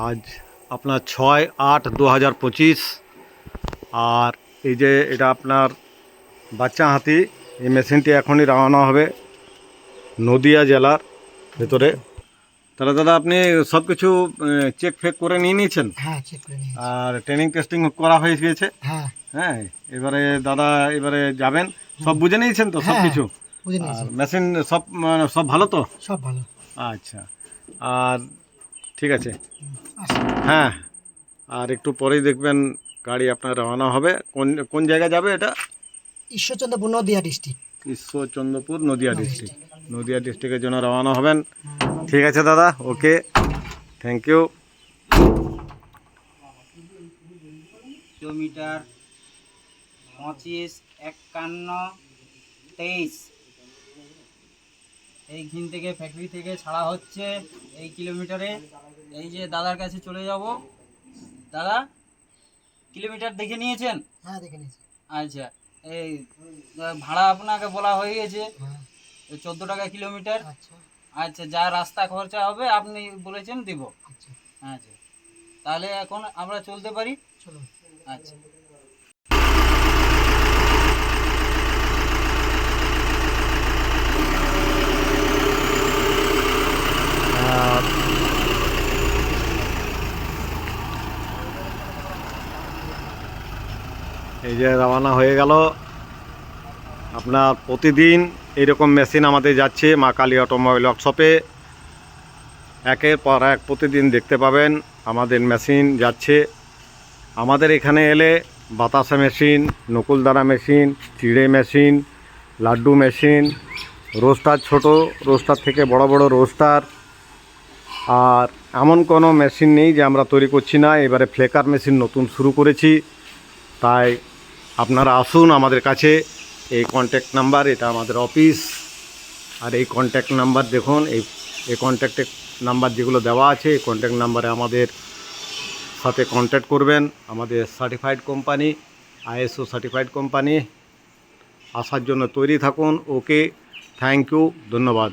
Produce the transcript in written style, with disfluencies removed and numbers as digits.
আজ আপনার 6/8/2025 আর এই যে এটা আপনার বাচ্চা হাতি। এই মেশিনটি এখনই রওনা হবে নদিয়া জেলার ভেতরে। তাহলে দাদা আপনি সব কিছু চেক ফেক করে নিয়ে নিয়েছেন? হ্যাঁ, চেক করে নিয়েছি। আর ট্রেনিং টেস্টিং করা হয়ে গিয়েছে? হ্যাঁ হ্যাঁ, এবারে দাদা এবারে যাবেন, সব বুঝে নিয়েছেন তো সব কিছু? বুঝে আর নিয়েছি, মেশিন সব সব ভালো তো? সব ভালো। আচ্ছা, আর ঠিক আছে। আসি। হ্যাঁ, আর একটু পরেই দেখবেন গাড়ি আপনার রওনা হবে। কোন কোন জায়গায় যাবে এটা? ঈশ্বরচন্দ্রপুর, নদিয়া ডিস্ট্রিক্ট। ঈশ্বরচন্দ্রপুর, নদিয়া ডিস্ট্রিক্ট। নদিয়া ডিস্ট্রিক্টের জন্য রওনা হবেন। ঠিক আছে দাদা, ওকে, থ্যাংক ইউ। কিলোমিটার 25, 51, 23 এইখান থেকে ফ্যাক্টরি থেকে ছাড়া হচ্ছে এই কিলোমিটারে। এই যে দাদার কাছে চলে যাব। দাদা কিলোমিটার দেখে নিয়েছেন? হ্যাঁ, দেখে নিয়েছি। আচ্ছা, এই ভাড়া আপনাকে বলা হয়ে গেছে হ্যাঁ। 14 টাকা কিলোমিটার। আচ্ছা আচ্ছা, যা রাস্তা খরচা হবে আপনি বলেছেন দিব। আচ্ছা, আচ্ছা, তাহলে এখন আমরা চলতে পারি। চলুন। আচ্ছা। এই যে রওনা হয়ে গেল। আপনার প্রতিদিন এরকম মেশিন আমাদের যাচ্ছে মা কালী অটোমোবাইল ওয়ার্কশপে। একের পর এক প্রতিদিন দেখতে পাবেন আমাদের মেশিন যাচ্ছে। আমাদের এখানে এলে বাতাসা মেশিন, নকুলদানা মেশিন, চিড়ে মেশিন, লাড্ডু মেশিন, রোস্টার, ছোট রোস্টার থেকে বড় বড় রোস্টার, আর এমন কোনো মেশিন নেই যে আমরা তৈরি করছি না। এবারে ফ্লেকার মেশিন নতুন শুরু করেছি, তাই আপনারা আসুন আমাদের কাছে। এই কন্ট্যাক্ট নাম্বার, এটা আমাদের অফিস। আর এই কন্ট্যাক্ট নাম্বার দেখুন, এই কন্ট্যাক্টের নাম্বার যেগুলো দেওয়া আছে, এই কন্ট্যাক্ট নাম্বারে আমাদের সাথে কন্ট্যাক্ট করবেন। আমাদের certified company, ISO certified company. আসার জন্য তৈরি থাকুন। ওকে, থ্যাংক ইউ, ধন্যবাদ।